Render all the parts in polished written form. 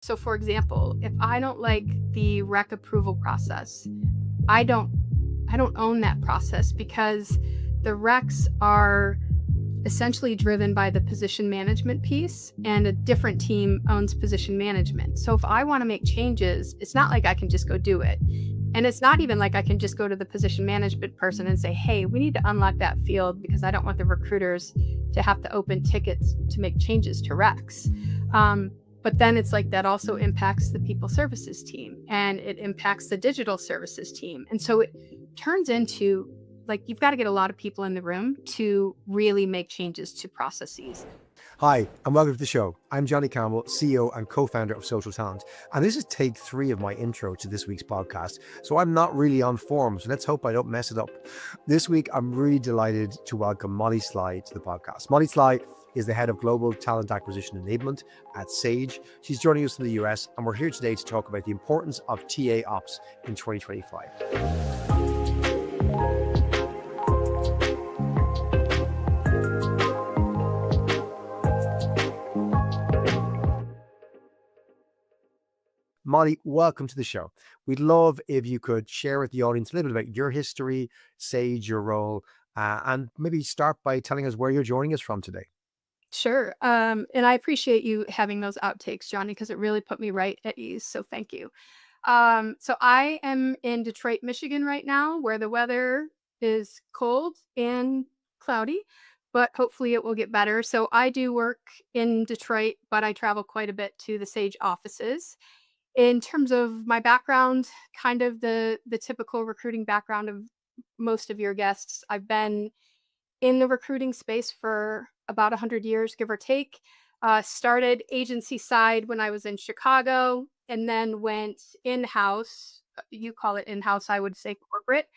So for example, if I don't like the rec approval process, I don't I don't own that process because the recs are essentially driven by the position management piece, and a different team owns position management. So if I want to make changes, it's not like I can just go do it. And it's not even like I can just go to the position management person and say, hey, we need to unlock that field because I don't want the recruiters to have to open tickets to make changes to recs. Um, but then it's like that also impacts the people services team and it impacts the digital services team. And so it turns into like you've got to get a lot of people in the room to really make changes to processes. Hi, and welcome to the show. I'm Johnny Campbell, CEO and co-founder of Social Talent, and this is take 3 of my intro to this week's podcast. So I'm not really on form, so let's hope I don't mess it up. This week, I'm really delighted to welcome Molly Sly to the podcast. Molly Sly is the head of Global Talent Acquisition Enablement at Sage. She's joining us from the US, and we're here today to talk about the importance of TA Ops in 2025. Molly, welcome to the show. We'd love if you could share with the audience a little bit about your history, Sage, your role, and maybe start by telling us where you're joining us from today. Sure. And I appreciate you having those outtakes, Johnny, because it really put me right at ease. So thank you. So I am in Detroit, Michigan right now, where the weather is cold and cloudy, but hopefully it will get better. So I do work in Detroit, but I travel quite a bit to the Sage offices. In terms of my background, kind of the typical recruiting background of most of your guests, I've been in the recruiting space for about 100 years, give or take. Started agency side when I was in Chicago and then went in house. You call it in house, I would say corporate.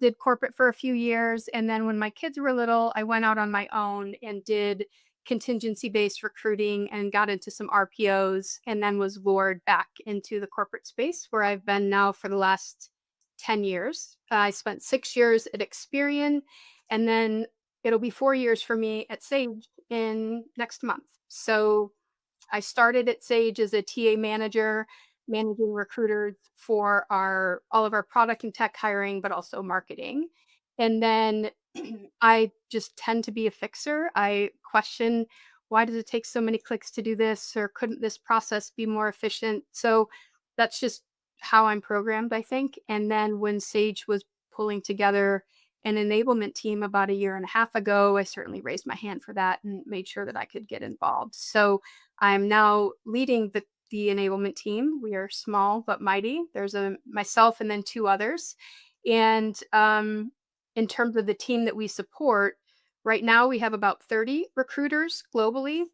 Did corporate for a few years. And then when my kids were little, I went out on my own and did contingency based recruiting and got into some RPOs and then was lured back into the corporate space where I've been now for the last 10 years. I spent 6 years at Experian and then it'll be 4 years for me at Sage in next month. So I started at Sage as a TA manager, managing recruiters for our all of our product and tech hiring, but also marketing. And then I just tend to be a fixer. I question why does it take so many clicks to do this, or couldn't this process be more efficient? So that's just how I'm programmed, I think. And then when Sage was pulling together an enablement team about a year and a half ago, I certainly raised my hand for that and made sure that I could get involved. So I'm now leading the enablement team. We are small but mighty. There's a myself and then two others. And in terms of the team that we support, right now we have about 30 recruiters globally,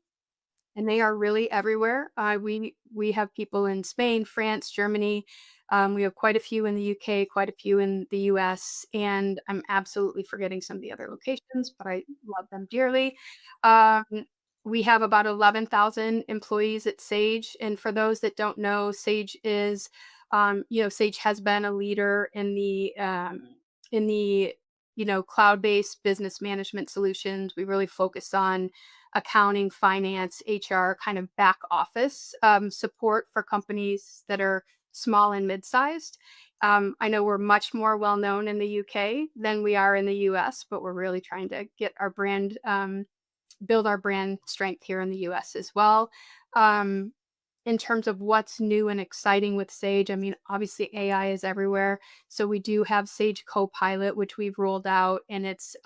and they are really everywhere. We have people in Spain, France, Germany. We have quite a few in the UK, quite a few in the US, and I'm absolutely forgetting some of the other locations, but I love them dearly. Um, we have about 11,000 employees at Sage, and for those that don't know, Sage is, Sage has been a leader in the cloud-based business management solutions. We really focus on accounting, finance, HR, kind of back office support for companies that are small and mid-sized. I know we're much more well known in the UK than we are in the US, but we're really trying to get our brand, build our brand strength here in the US as well. Um, in terms of what's new and exciting with Sage, I mean, obviously AI is everywhere. So we do have Sage Copilot, which we've rolled out, and it's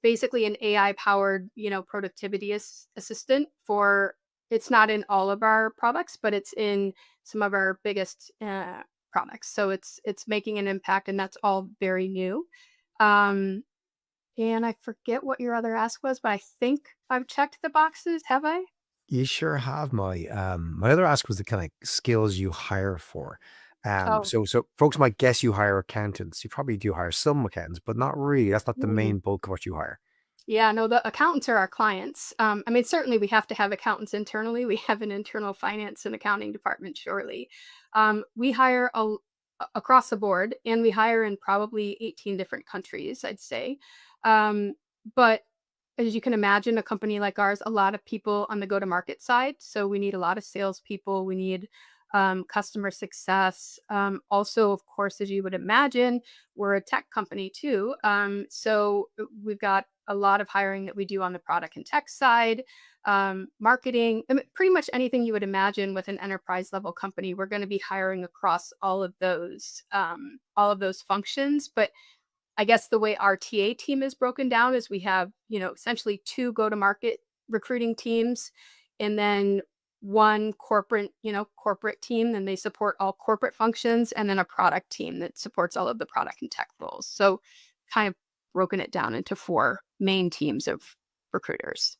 basically an AI powered, productivity assistant for. It's not in all of our products, but it's in some of our biggest products. So it's making an impact, and that's all very new. Um, and I forget what your other ask was, but I think I've checked the boxes. Have I? You sure have, Molly. My other ask was the kind of skills you hire for. Oh. So folks might guess you hire accountants. You probably do hire some accountants, but not really. That's not the main bulk of what you hire. Yeah, no, the accountants are our clients. I mean, certainly we have to have accountants internally. We have an internal finance and accounting department, surely. We hire across the board, and we hire in probably 18 different countries, I'd say. Um, but as you can imagine, a company like ours, a lot of people on the go-to-market side. So we need a lot of salespeople. We need customer success. Also, of course, as you would imagine, we're a tech company too. So we've got a lot of hiring that we do on the product and tech side, marketing, I mean, pretty much anything you would imagine with an enterprise level company. We're going to be hiring across all of those functions. But I guess the way our TA team is broken down is we have, essentially 2 go-to-market recruiting teams and then 1 corporate team, and they support all corporate functions, and then a product team that supports all of the product and tech roles. So kind of broken it down into 4 main teams of recruiters.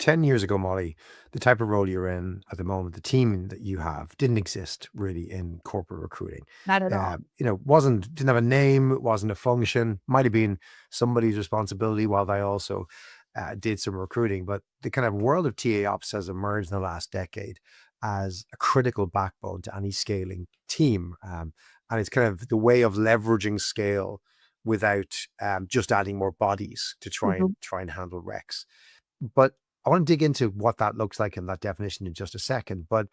10 years ago, Molly, the type of role you're in at the moment, the team that you have didn't exist really in corporate recruiting. Not at all. Didn't have a name, it wasn't a function, might have been somebody's responsibility while they also did some recruiting. But the kind of world of TA ops has emerged in the last decade as a critical backbone to any scaling team. And it's kind of the way of leveraging scale without just adding more bodies to try and handle recs. But I want to dig into what that looks like in that definition in just a second. But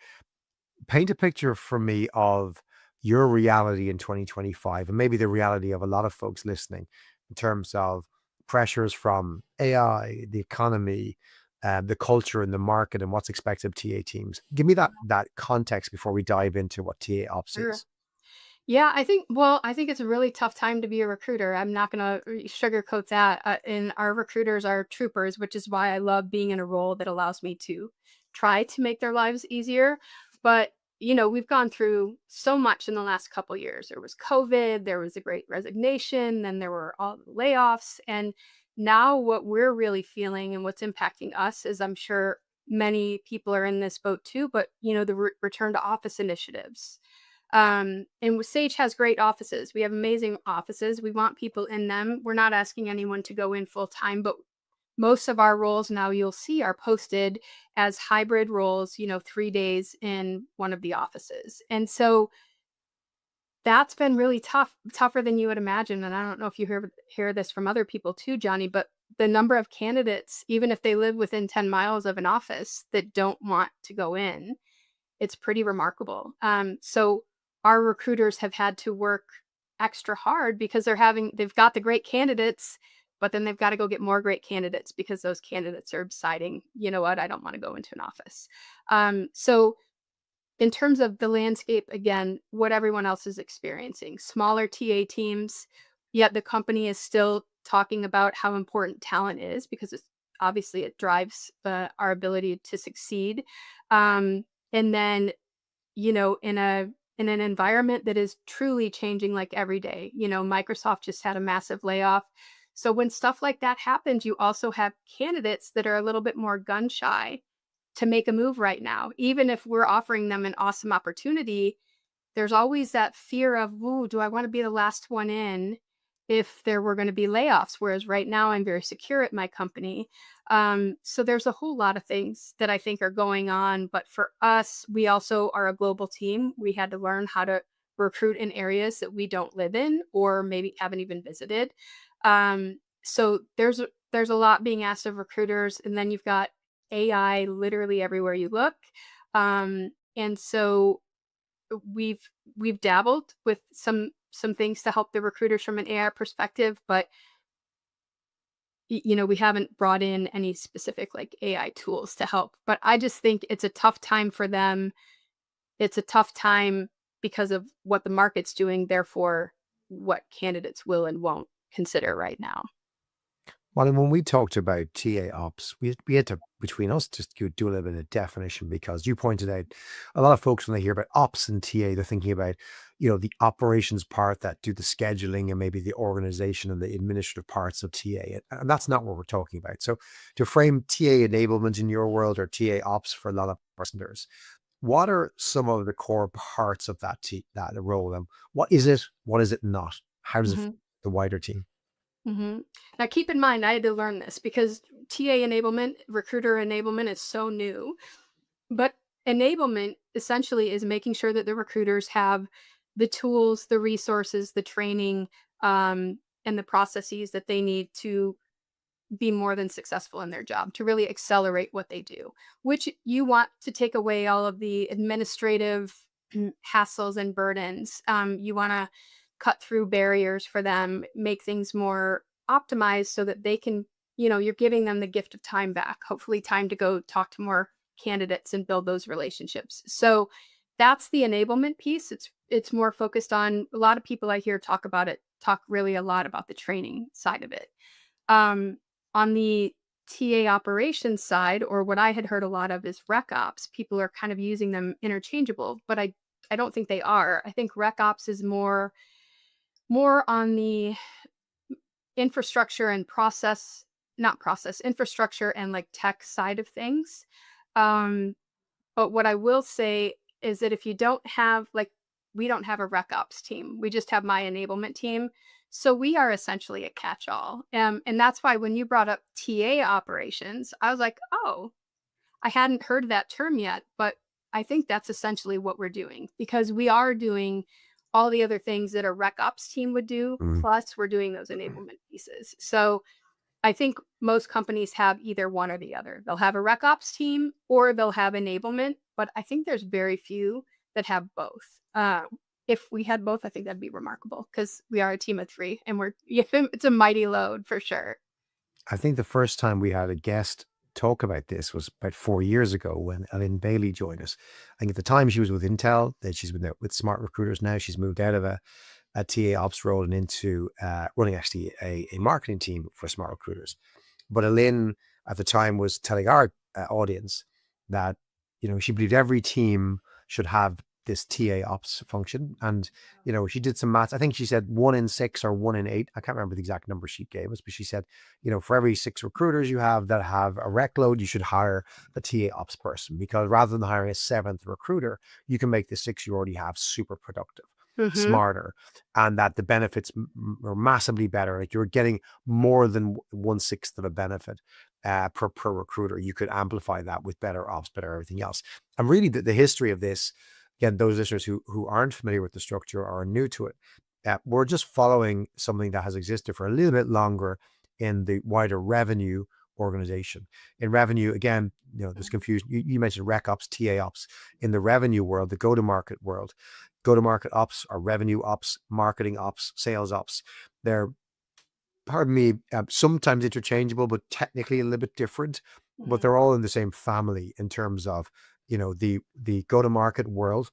paint a picture for me of your reality in 2025 and maybe the reality of a lot of folks listening in terms of pressures from AI, the economy, the culture and the market and what's expected of TA teams. Give me that context before we dive into what TA ops Sure. is. Yeah, I think it's a really tough time to be a recruiter. I'm not going to sugarcoat that. And our recruiters are troopers, which is why I love being in a role that allows me to try to make their lives easier. But, we've gone through so much in the last couple years. There was COVID, there was a great resignation, then there were all the layoffs. And now what we're really feeling and what's impacting us is I'm sure many people are in this boat too, but, the return to office initiatives, and Sage has great offices. We have amazing offices. We want people in them. We're not asking anyone to go in full time, but most of our roles now you'll see are posted as hybrid roles, 3 days in one of the offices. And so that's been really tougher than you would imagine. And I don't know if you hear this from other people too, Johnny, but the number of candidates, even if they live within 10 miles of an office, that don't want to go in, it's pretty remarkable. So our recruiters have had to work extra hard because they've got the great candidates, but then they've got to go get more great candidates because those candidates are deciding, you know what, I don't want to go into an office. So in terms of the landscape, again, what everyone else is experiencing, smaller TA teams, yet the company is still talking about how important talent is because obviously it drives our ability to succeed. And then, in an environment that is truly changing like every day. Microsoft just had a massive layoff. So when stuff like that happens, you also have candidates that are a little bit more gun shy to make a move right now. Even if we're offering them an awesome opportunity, there's always that fear of, "Ooh, do I wanna be the last one in if there were gonna be layoffs?" Whereas right now, I'm very secure at my company. So there's a whole lot of things that I think are going on, but for us, we also are a global team. We had to learn how to recruit in areas that we don't live in or maybe haven't even visited. So there's a lot being asked of recruiters, and then you've got AI literally everywhere you look. And so we've dabbled with some things to help the recruiters from an AI perspective, but we haven't brought in any specific like AI tools to help. But I just think it's a tough time for them. It's a tough time because of what the market's doing, therefore what candidates will and won't consider right now. Well, and when we talked about TA ops, we had to, between us, just do a little bit of definition because you pointed out a lot of folks, when they hear about ops and TA, they're thinking about, the operations part that do the scheduling and maybe the organization and the administrative parts of TA. And that's not what we're talking about. So to frame TA enablement in your world or TA ops for a lot of listeners, what are some of the core parts of that role? And what is it? What is it not? How does it fit Mhm. the wider team? Mhm. Now keep in mind, I had to learn this because TA enablement, recruiter enablement is so new. But enablement essentially is making sure that the recruiters have the tools, the resources, the training, and the processes that they need to be more than successful in their job, to really accelerate what they do, which you want to take away all of the administrative hassles and burdens. You want to cut through barriers for them, make things more optimized so that they can, you're giving them the gift of time back, hopefully, time to go talk to more candidates and build those relationships. So that's the enablement piece. It's more focused on a lot of people I hear talk about it, talk really a lot about the training side of it. Um, on the TA operations side, or what I had heard a lot of is rec ops. People are kind of using them interchangeable, but I don't think they are. I think rec ops is more on the infrastructure and process, not process, infrastructure and like tech side of things. Um, but what I will say is that if you don't have, like, we don't have a rec ops team. We just have my enablement team. So we are essentially a catch all. And that's why when you brought up TA operations, I was like, oh, I hadn't heard that term yet, but I think that's essentially what we're doing, because we are doing all the other things that a rec ops team would do. Mm. Plus, we're doing those enablement pieces. So I think most companies have either one or the other. They'll have a rec ops team or they'll have enablement, but I think there's very few that have both. If we had both, I think that'd be remarkable, because we are a team of three and it's a mighty load for sure. I think the first time we had a guest talk about this was about 4 years ago when Ellen Bailey joined us. I think at the time she was with Intel, then she's been there with Smart Recruiters. Now she's moved out of a TA ops role and into running actually a marketing team for Smart Recruiters. But Elaine at the time was telling our audience that, she believed every team should have this TA ops function. And, she did some maths. I think she said 1 in 6 or 1 in 8. I can't remember the exact number she gave us, but she said, for every 6 recruiters you have that have a rec load, you should hire a TA ops person, because rather than hiring a seventh recruiter, you can make the 6 you already have super productive, Hmm. smarter, and that the benefits are massively better. Like, you're getting more than 1/6 of a benefit per recruiter. You could amplify that with better ops, better everything else. And really, the history of this, again, those listeners who aren't familiar with the structure or are new to it, we're just following something that has existed for a little bit longer in the wider revenue organization. In revenue, again, there's confusion. You mentioned rec ops, TA ops. In the revenue world, the go-to-market world, go-to-market ops are revenue ops, marketing ops, sales ops. They're, pardon me, sometimes interchangeable, but technically a little bit different. But Hmm. they're all in the same family in terms of, the go-to-market world.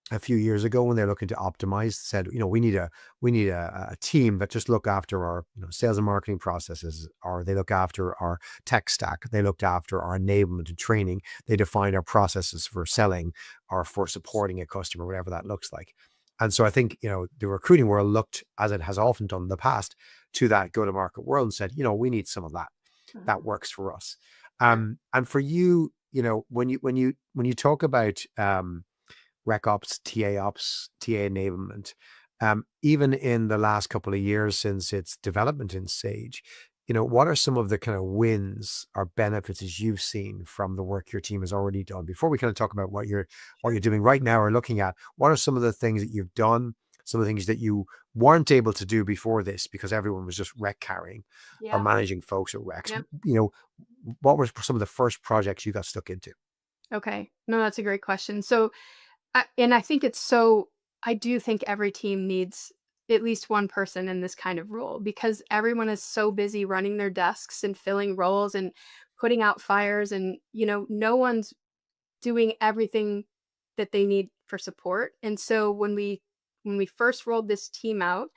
A few years ago, when they're looking to optimize, said, we need a team that just look after our sales and marketing processes, or they look after our tech stack, they looked after our enablement and training, they defined our processes for selling or for supporting a customer, whatever that looks like. And so I think, the recruiting world looked, as it has often done in the past, to that go-to-market world and said, we need some of that. That works for us. Sure. And for you, when you talk about rec ops, TA enablement, even in the last couple of years since its development in Sage, what are some of the kind of wins or benefits as you've seen from the work your team has already done? Before we kind of talk about what you're Sure. doing right now or looking at, what are some of the things that you've done, some of the things that you weren't able to do before this because everyone was just rec carrying or Yeah. managing folks at recs? Yep. What were some of the first projects you got stuck into? Okay. No, that's a great question. So, and I think it's so, I do think every team needs at least one person in this kind of role, because everyone is so busy running their desks and filling roles and putting out fires, and no one's doing everything that they need for support. And so when we first rolled this team out,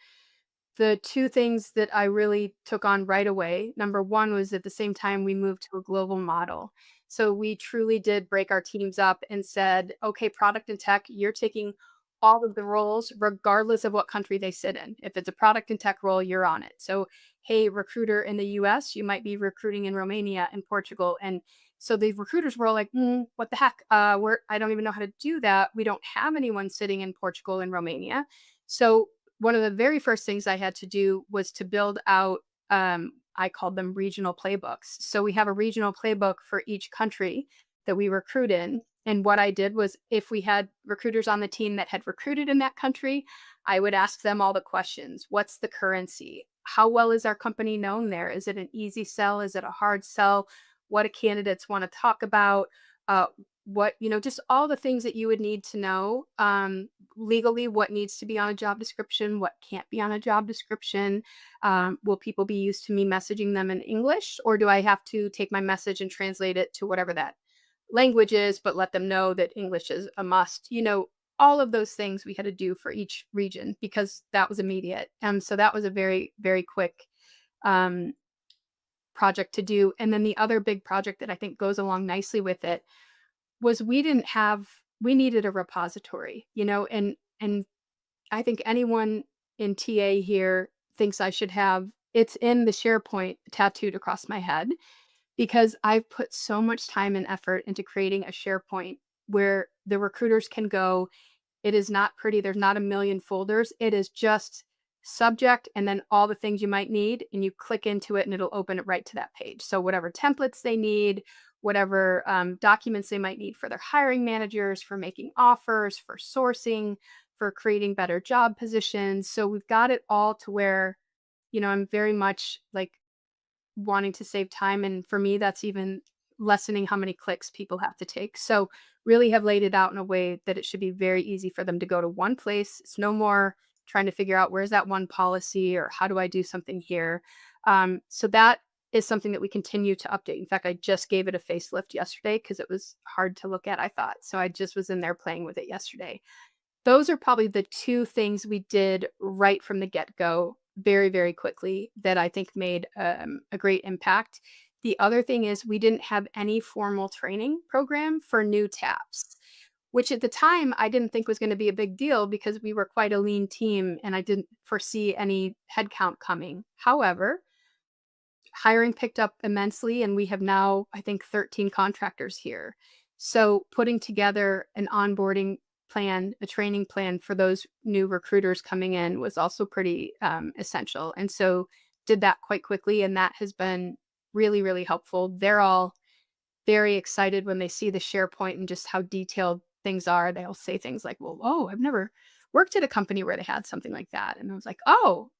the two things that I really took on right away, number one was at the same time we moved to a global model. So we truly did break our teams up and said, okay, product and tech, you're taking all of the roles regardless of what country they sit in. If it's a product and tech role, you're on it. So, hey, recruiter in the US, you might be recruiting in Romania and Portugal. And so the recruiters were all like, what the heck? I don't even know how to do that. We don't have anyone sitting in Portugal and Romania. So one of the very first things I had to do was to build out, I called them regional playbooks. So we have a regional playbook for each country that we recruit in. And what I did was, if we had recruiters on the team that had recruited in that country, I would ask them all the questions. What's the currency? how well is our company known there? Is it an easy sell? Is it a hard sell? What do candidates want to talk about? Uh, what, just all the things that you would need to know legally, what needs to be on a job description, what can't be on a job description. Will people be used to me messaging them in English, or do I have to take my message and translate it to whatever that language is, but let them know that English is a must? All of those things we had to do for each region because that was immediate. So that was a very, very quick um, project to do. And then the other big project that I think goes along nicely with it was we needed a repository, and I think anyone in TA here thinks I should have it's in the SharePoint tattooed across my head because I've put so much time and effort into creating a SharePoint where the recruiters can go. It is not pretty. There's not a million folders. It is just subject and then all the things you might need. And you click into it and it'll open it right to that page. So, whatever templates they need, whatever documents they might need for their hiring managers, for making offers, for sourcing, for creating better job positions. So, we've got it all to where, I'm very much like wanting to save time, and for me, that's even lessening how many clicks people have to take. So, really have laid it out in a way that it should be very easy for them to go to one place. It's no more trying to figure out where's that one policy or how do I do something here. So that is something that we continue to update. In fact, I just gave it a facelift yesterday because it was hard to look at, I thought. So I just was in there playing with it yesterday. Those are probably the 2 things we did right from the get-go very, very quickly that I think made, a great impact. The other thing is we didn't have any formal training program for new taps, which at the time I didn't think was gonna be a big deal because we were quite a lean team and I didn't foresee any headcount coming. However, hiring picked up immensely and we have now, I think, 13 contractors here. So putting together an onboarding plan, a training plan for those new recruiters coming in was also pretty essential. And so did that quite quickly. And that has been really, really helpful. They're all very excited when they see the SharePoint and just how detailed things are. They'll say things like, "Well, oh, I've never worked at a company where they had something like that." And I was like, "Oh,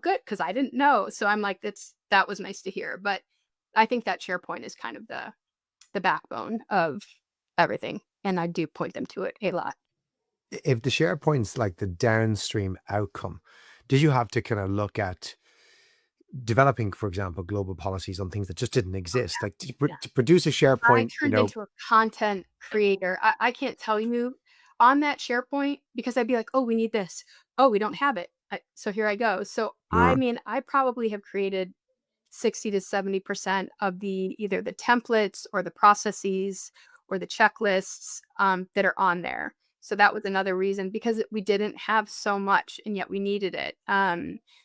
good," because I didn't know. So I'm like, that was nice to hear. But I think that SharePoint is kind of the backbone of everything, and I do point them to it a lot. If the SharePoint's like the downstream outcome, did you have to kind of look at developing, for example, global policies on things that just didn't exist? Like Yeah. to produce a I SharePoint, turned into a content creator. I can't tell you on that SharePoint because I'd be like, "Oh, we need this. Oh, we don't have it. So here I go." So I yeah. mean, I probably have created 60 to 70% of the either the templates or the processes or the checklists that are on there. So that was another reason because we didn't have so much and yet we needed it.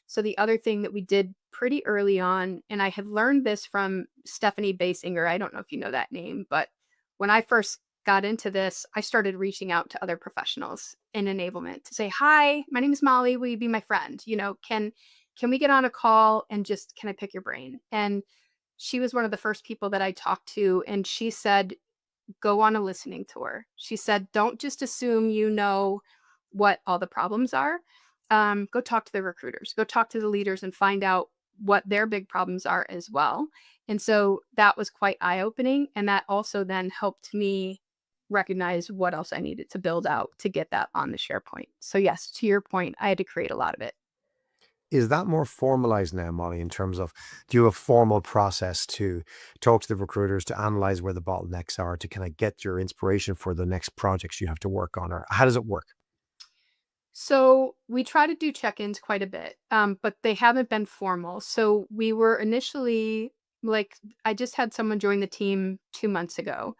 So the other thing that we did pretty early on, and I had learned this from Stephanie Basinger. I don't know if you know that name, but when I first got into this, I started reaching out to other professionals in enablement to say, "Hi, my name is Molly. Will you be my friend? Can we get on a call and just can I pick your brain?" And she was one of the first people that I talked to, and she said, "Go on a listening tour." She said, "Don't just assume you know what all the problems are. Go talk to the recruiters, go talk to the leaders and find out what their big problems are as well." And so that was quite eye opening. And that also then helped me recognize what else I needed to build out to get that on the SharePoint. So, yes, to your point, I had to create a lot of it. Is that more formalized now, Molly, in terms of do you have a formal process to talk to the recruiters, to analyze where the bottlenecks are, to kind of get your inspiration for the next projects you have to work on? Or how does it work? So we try to do check-ins quite a bit, but they haven't been formal. So we were initially like, I just had someone join the team 2 months ago,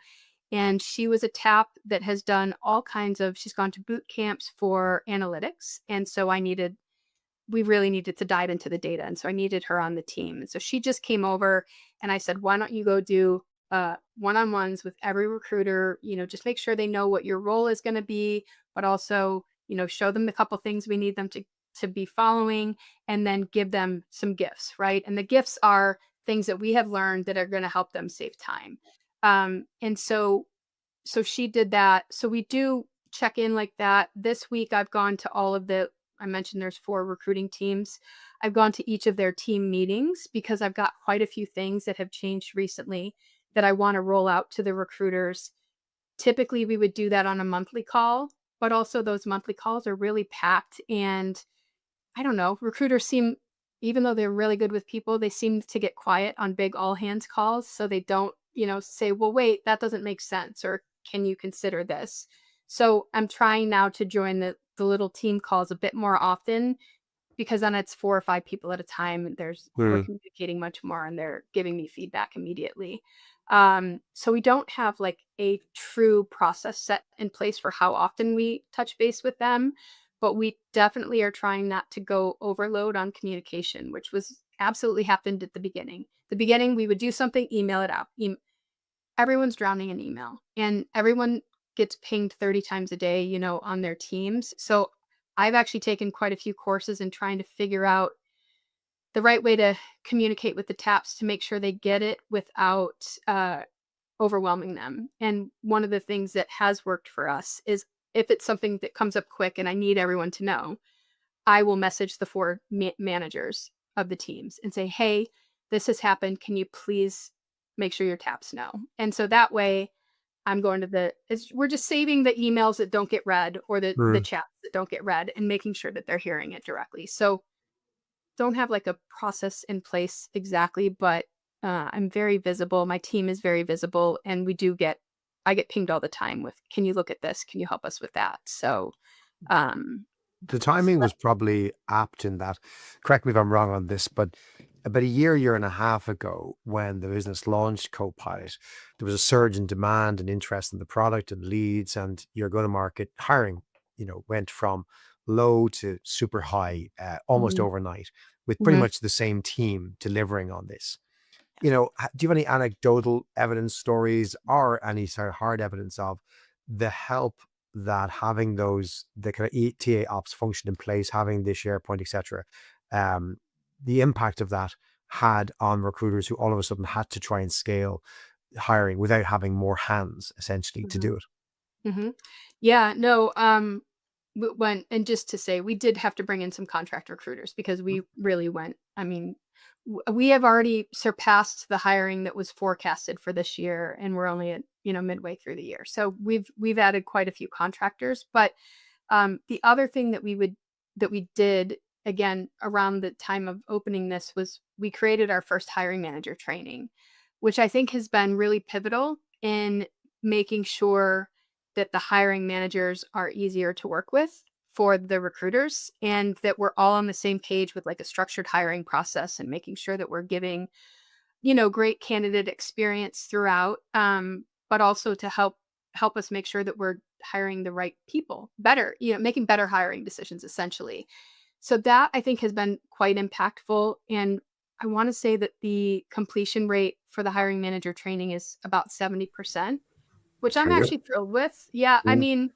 and she was a TAP that has done all kinds of, she's gone to boot camps for analytics. And so we really needed to dive into the data. And so I needed her on the team. And so she just came over and I said, why don't you go do one-on-ones with every recruiter, just make sure they know what your role is going to be, but also, show them the couple things we need them to be following and then give them some gifts, right? And the gifts are things that we have learned that are going to help them save time. And so she did that. So we do check in like that. This week I've gone to all of the I mentioned there's 4 recruiting teams. I've gone to each of their team meetings because I've got quite a few things that have changed recently that I wanna roll out to the recruiters. Typically, we would do that on a monthly call, but also those monthly calls are really packed, and I don't know, recruiters seem, even though they're really good with people, they seem to get quiet on big all hands calls, so they don't, say, "Well, wait, that doesn't make sense," or "Can you consider this?" So, I'm trying now to join the little team calls a bit more often because then it's 4 or 5 people at a time, and we're Mm. communicating much more, and they're giving me feedback immediately. So we don't have, like, a true process set in place for how often we touch base with them, but we definitely are trying not to go overload on communication, which was absolutely happened at the beginning. The beginning, we would do something, email it out. Everyone's drowning in email, and everyone gets pinged 30 times a day, on their teams. So I've actually taken quite a few courses in trying to figure out the right way to communicate with the taps to make sure they get it without overwhelming them. And one of the things that has worked for us is if it's something that comes up quick and I need everyone to know, I will message the 4 managers of the teams and say, "Hey, this has happened. Can you please make sure your taps know?" And so that way I'm going to we're just saving the emails that don't get read or the Mm. chats that don't get read and making sure that they're hearing it directly. So don't have like a process in place exactly, but I'm very visible. My team is very visible, and I get pinged all the time with, "Can you look at this? Can you help us with that?" So, um, The timing was probably apt in that, correct me if I'm wrong on this, but about a year and a half ago, when the business launched Copilot, there was a surge in demand and interest in the product and leads, and your go-to-market hiring, went from low to super high, almost mhm, overnight, with pretty mhm, much the same team delivering on this. Do you have any anecdotal evidence stories or any sort of hard evidence of the help that having the kind of TA ops function in place, having the SharePoint, etc., um, the impact of that had on recruiters who all of a sudden had to try and scale hiring without having more hands essentially to mhm. do it? Mhm. Yeah, no, when and just to say, we did have to bring in some contract recruiters because we really went, I mean, we have already surpassed the hiring that was forecasted for this year, and we're only at, midway through the year. So we've added quite a few contractors, but the other thing that we did again around the time of opening this was we created our first hiring manager training, which I think has been really pivotal in making sure that the hiring managers are easier to work with for the recruiters and that we're all on the same page with like a structured hiring process and making sure that we're giving, great candidate experience throughout, but also to help us make sure that we're hiring the right people better, making better hiring decisions essentially. So that I think has been quite impactful. And I want to say that the completion rate for the hiring manager training is about 70%, which It's I'm very good. actually thrilled with. Yeah, I Mm. mean,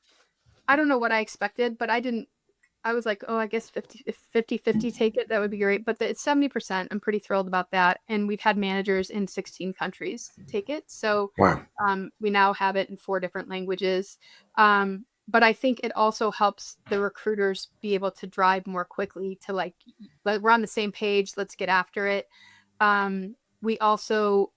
I don't know what I expected, but I was like, "Oh, I guess 50 if 50/50 take it, that would be great," but it's 70%. I'm pretty thrilled about that, and we've had managers in 16 countries take it, so, Wow. we now have it in 4 different languages, but I think it also helps the recruiters be able to drive more quickly to, we're on the same page, let's get after it. We also,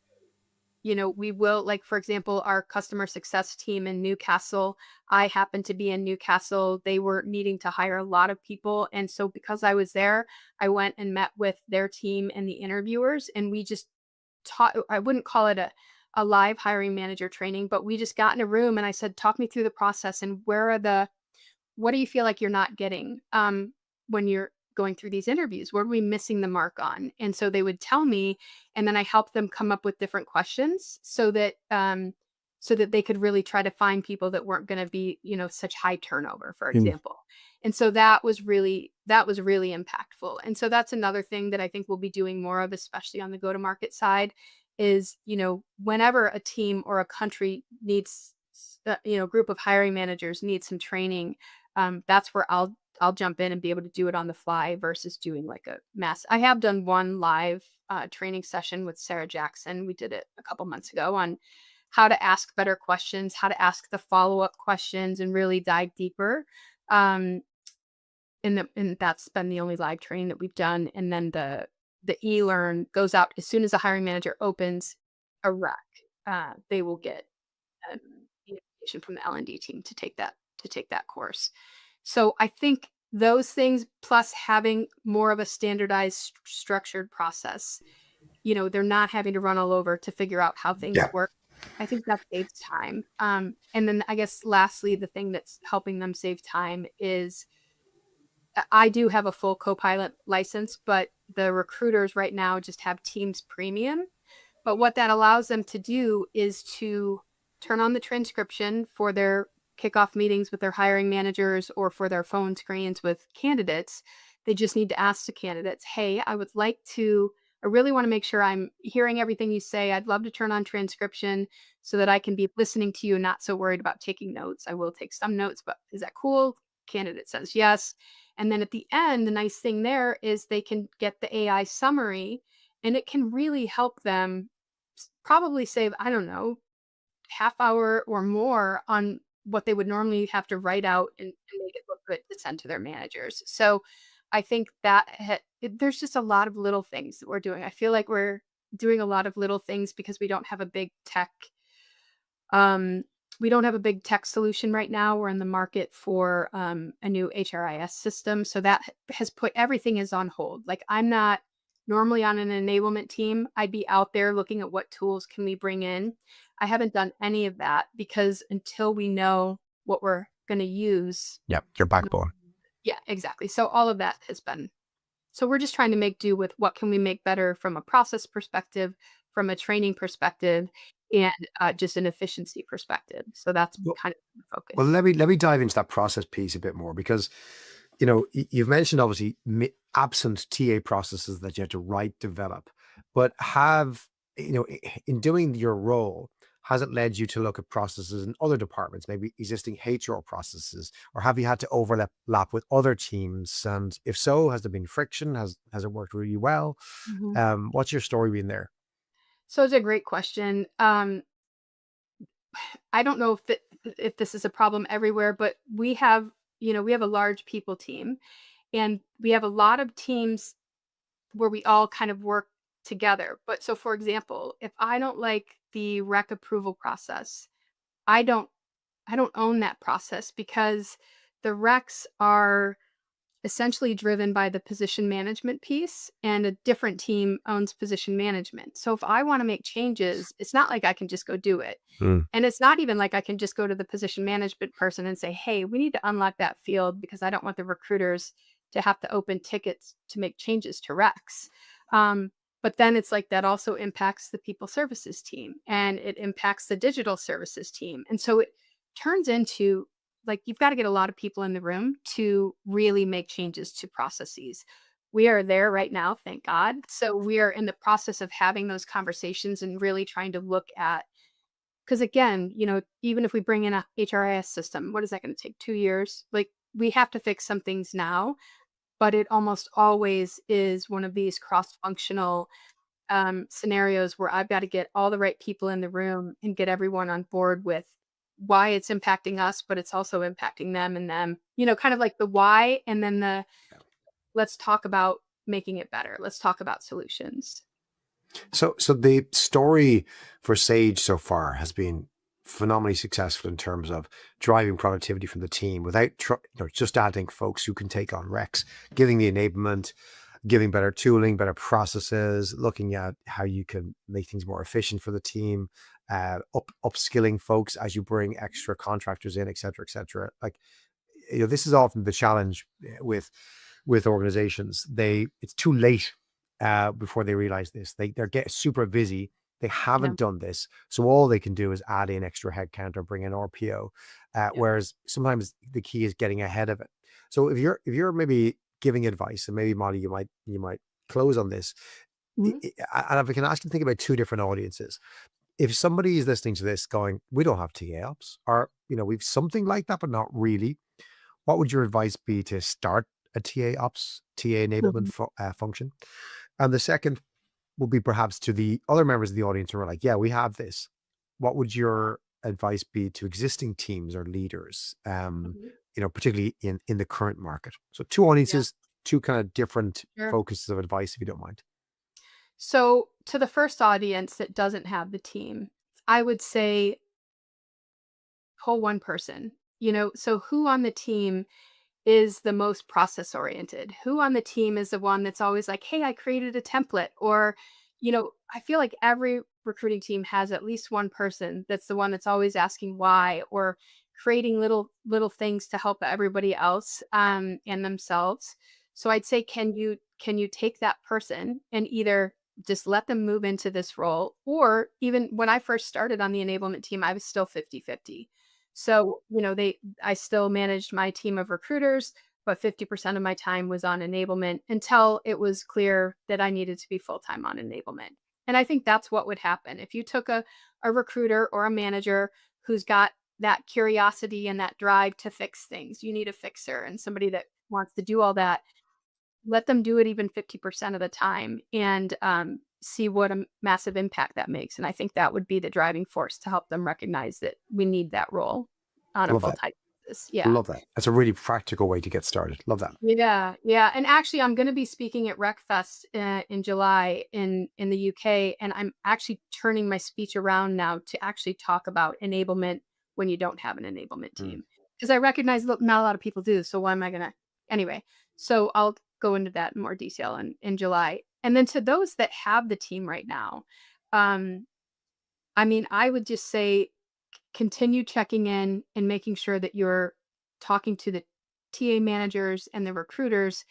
we will, like, for example, our customer success team in Newcastle, I happen to be in Newcastle. They were needing to hire a lot of people. And so because I was there, I went and met with their team and the interviewers, and we just taught, I wouldn't call it a live hiring manager training, but we just got in a room and I said, talk me through the process and what do you feel like you're not getting when you're going through these interviews? What are we missing the mark on? And so they would tell me, and then I helped them come up with different questions so that they could really try to find people that weren't going to be, such high turnover, for Mm. example. And so that was really impactful. And so that's another thing that I think we'll be doing more of, especially on the go to market side, is, whenever a team or a country needs, group of hiring managers needs some training, that's where I'll jump in and be able to do it on the fly versus doing like a mass. I have done one live training session with Sarah Jackson. We did it a couple months ago on how to ask better questions, how to ask the follow up questions, and really dive deeper. Um, and that's been the only live training that we've done, and then the e-learn goes out as soon as a hiring manager opens a rec, they will get an invitation from the L&D team to take that course. So I think those things plus having more of a standardized structured process, they're not having to run all over to figure out how things Yeah. work. I think that saves time. And then I guess lastly, the thing that's helping them save time is I do have a full Copilot license, but the recruiters right now just have Teams Premium. But what that allows them to do is to turn on the transcription for their kickoff meetings with their hiring managers or for their phone screens with candidates. They just need to ask the candidates, hey, I really want to make sure I'm hearing everything you say. I'd love to turn on transcription so that I can be listening to you, not so worried about taking notes. I will take some notes, but is that cool? Candidate says yes. And then at the end, the nice thing there is they can get the AI summary and it can really help them probably save, I don't know, half hour or more on what they would normally have to write out and make it look good to send to their managers. So I think that there's just a lot of little things that we're doing. I feel like we're doing a lot of little things because um, we don't have a big tech solution right now. We're in the market for a new HRIS system. So that has put everything is on hold. Like I'm not normally on an enablement team. I'd be out there looking at what tools can we bring in. I haven't done any of that because until we know what we're going to use. Yeah. Your backbone. Yeah, exactly. So all of that has been. So we're just trying to make do with what can we make better from a process perspective, from a training perspective, and just an efficiency perspective. So that's Well, kind of the well, focus. let me dive into that process piece a bit more because you've mentioned obviously absent TA processes that you have to write, develop, but in doing your role, has it led you to look at processes in other departments, maybe existing HR processes, or have you had to overlap with other teams? And if so, has there been friction? Has it worked really well? Mhm. What's your story been there? So it's a great question. I don't know if this is a problem everywhere, but we have a large people team, and we have a lot of teams where we all kind of work together. But so, for example, if I don't like the rec approval process, I don't I don't own that process because the recs are essentially driven by the position management piece and a different team owns position management. So if I want to make changes, it's not like I can just go do it. Mm, And it's not even like I can just go to the position management person and say, "Hey, we need to unlock that field because I don't want the recruiters to have to open tickets to make changes to recs." Um, but then it's like that also impacts the people services team and it impacts the digital services team. And so it turns into like you've got to get a lot of people in the room to really make changes to processes. We are there right now, thank God. So we are in the process of having those conversations and really trying to look at because again, even if we bring in a HRIS system, what is that going to take 2 years? Like we have to fix some things now, but it almost always is one of these cross-functional scenarios where I've got to get all the right people in the room and get everyone on board with why it's impacting us, but it's also impacting them and them, kind of like the why and then the let's talk about making it better. Let's talk about solutions. So the story for Sage so far has been phenomenally successful in terms of driving productivity from the team without just adding folks who can take on recs, giving the enablement, giving better tooling, better processes, looking at how you can make things more efficient for the team, upskilling folks as you bring extra contractors in, et cetera, et cetera. Like, this is often the challenge with organizations. It's too late before they realize this. They're getting super busy. They Yeah. haven't done this, so all they can do is add in extra headcount or bring in RPO. Yeah. Whereas sometimes the key is getting ahead of it. So if you're maybe giving advice, and maybe Molly, you might close on this, Mhm. and if I can ask you to think about two different audiences. If somebody is listening to this going, we don't have TA ops, or we've something like that, but not really, what would your advice be to start a TA ops, TA enablement Mhm. function? And the second would be perhaps to the other members of the audience who are like, yeah, we have this. What would your advice be to existing teams or leaders, Mhm. particularly in the current market? So two Yeah, audiences, two kind of different sure. focuses of advice, if you don't mind. So, to the first audience that doesn't have the team, I would say pull one person. So who on the team is the most process oriented? Who on the team is the one that's always like, "Hey, I created a template," or, I feel like every recruiting team has at least one person that's the one that's always asking why, or creating little things to help everybody else and themselves. So I'd say, can you take that person and either just let them move into this role, or even when I first started on the enablement team, I was still 50-50. So, I still managed my team of recruiters, but 50% of my time was on enablement until it was clear that I needed to be full time on enablement. And I think that's what would happen. If you took a recruiter or a manager who's got that curiosity and that drive to fix things, you need a fixer and somebody that wants to do all that. Let them do it even 50% of the time and see what a massive impact that makes. And I think that would be the driving force to help them recognize that we need that role on I a love full that. time basis. Yeah. Love that. That's a really practical way to get started. Love that. Yeah, yeah, and actually, I'm gonna be speaking at RecFest, in July in the UK, and I'm actually turning my speech around now to actually talk about enablement when you don't have an enablement Mm. team, because I recognize, look, not a lot of people do, so why am I gonna anyway, so I'll go into that in more detail in July, and then to those that have the team right now, um, I mean, I would just say continue checking in and making sure that you're talking to the TA managers and the recruiters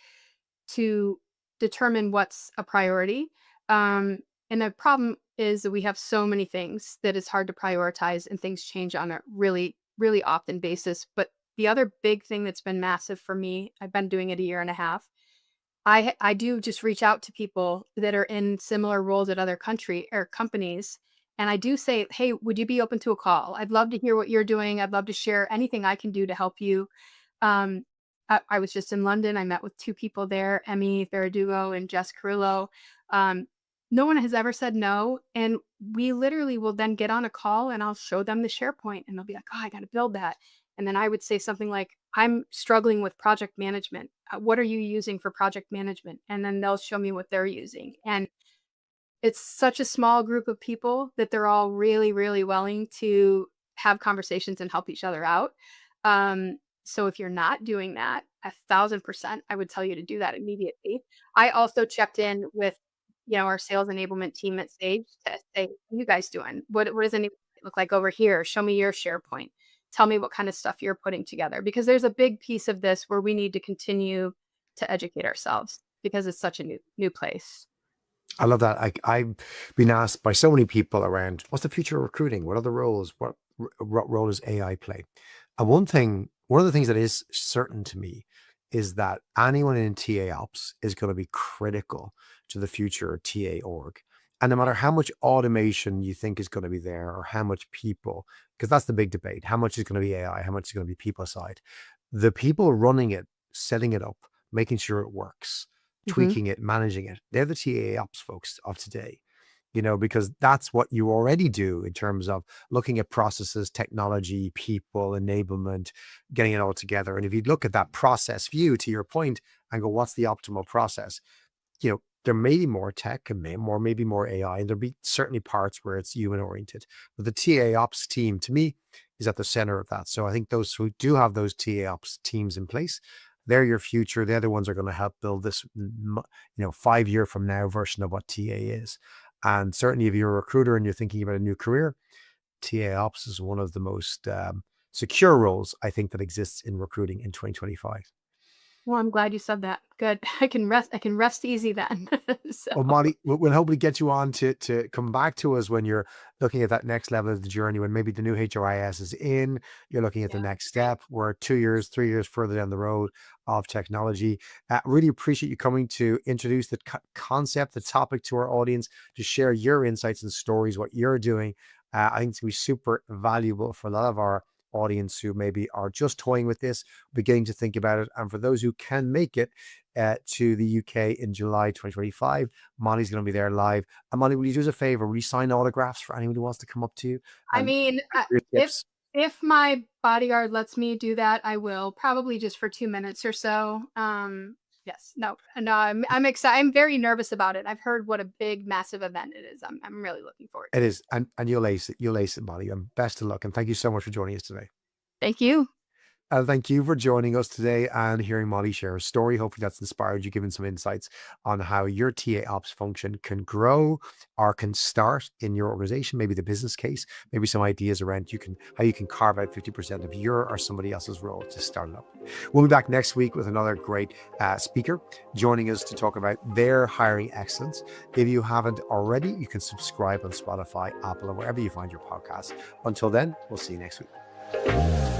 to determine what's a priority. And the problem is that we have so many things that it's hard to prioritize and things change on a really, really often basis. But the other big thing that's been massive for me, I've been doing it a year and a half. I do just reach out to people that are in similar roles at other country or companies, and I do say, "Hey, would you be open to a call? I'd love to hear what you're doing. I'd love to share anything I can do to help you." Um, I was just in London. I met with 2 people there, Emmy Ferradugo and Jess Carrillo. Um, no one has ever said no, and we literally will then get on a call, and I'll show them the SharePoint, and they'll be like, "Oh, I gotta build that." And then I would say something like, "I'm struggling with project management. What are you using for project management?" And then they'll show me what they're using. And it's such a small group of people that they're all really, really willing to have conversations and help each other out. So if you're not doing that, 1,000%, I would tell you to do that immediately. I also checked in with, our sales enablement team at Sage to say, "What are you guys doing? What does it look like over here? Show me your SharePoint. Tell me what kind of stuff you're putting together." Because there's a big piece of this where we need to continue to educate ourselves because it's such a new place. I love that. I've been asked by so many people around what's the future of recruiting? What are the roles? What role does AI play? And one of the things that is certain to me is that anyone in TA ops is going to be critical to the future of TA org. And no matter how much automation you think is going to be there or how much people, because that's the big debate, how much is going to be AI, how much is going to be people side, the people running it, setting it up, making sure it works, Mhm. tweaking it, managing it. They're the TA ops folks of today, because that's what you already do in terms of looking at processes, technology, people, enablement, getting it all together. And if you look at that process view, to your point, and go, what's the optimal process? There may be more tech and maybe more AI, and there'll be certainly parts where it's human oriented. But the TA ops team, to me, is at the center of that. So I think those who do have those TA ops teams in place, they're your future. They're the ones that are going to help build this, 5 year from now version of what TA is. And certainly, if you're a recruiter and you're thinking about a new career, TA ops is one of the most secure roles I think that exists in recruiting in 2025. Well, I'm glad you said that. Good. I can rest easy then. So, Well, Molly, we'll hopefully get you on to come back to us when you're looking at that next level of the journey, when maybe the new HRIS is in, you're looking at the yeah, next great. step. We're 2 years, 3 years further down the road of technology. Really appreciate you coming to introduce the concept, the topic to our audience, to share your insights and stories, what you're doing. I think it's going to be super valuable for a lot of our audience who maybe are just toying with this, beginning to think about it. And for those who can make it to the UK in July 2025, Molly's going to be there live. And Molly, will you do us a favor? Will you sign autographs for anyone who wants to come up to you I and mean, your if tips? if my bodyguard lets me do that, I will, probably just for 2 minutes or so. Yes, no, I'm excited. I'm very nervous about it. I've heard what a big, massive event it is. I'm really looking forward It to it. is. And you'll ace it. You'll ace it, Molly. And best of luck. And thank you so much for joining us today. Thank you. And thank you for joining us today and hearing Molly share a story. Hopefully that's inspired you, given some insights on how your TA ops function can grow or can start in your organization, maybe the business case, maybe some ideas around how you can carve out 50% of your or somebody else's role to start it up. We'll be back next week with another great speaker joining us to talk about their hiring excellence. If you haven't already, you can subscribe on Spotify, Apple, or wherever you find your podcasts. Until then, we'll see you next week.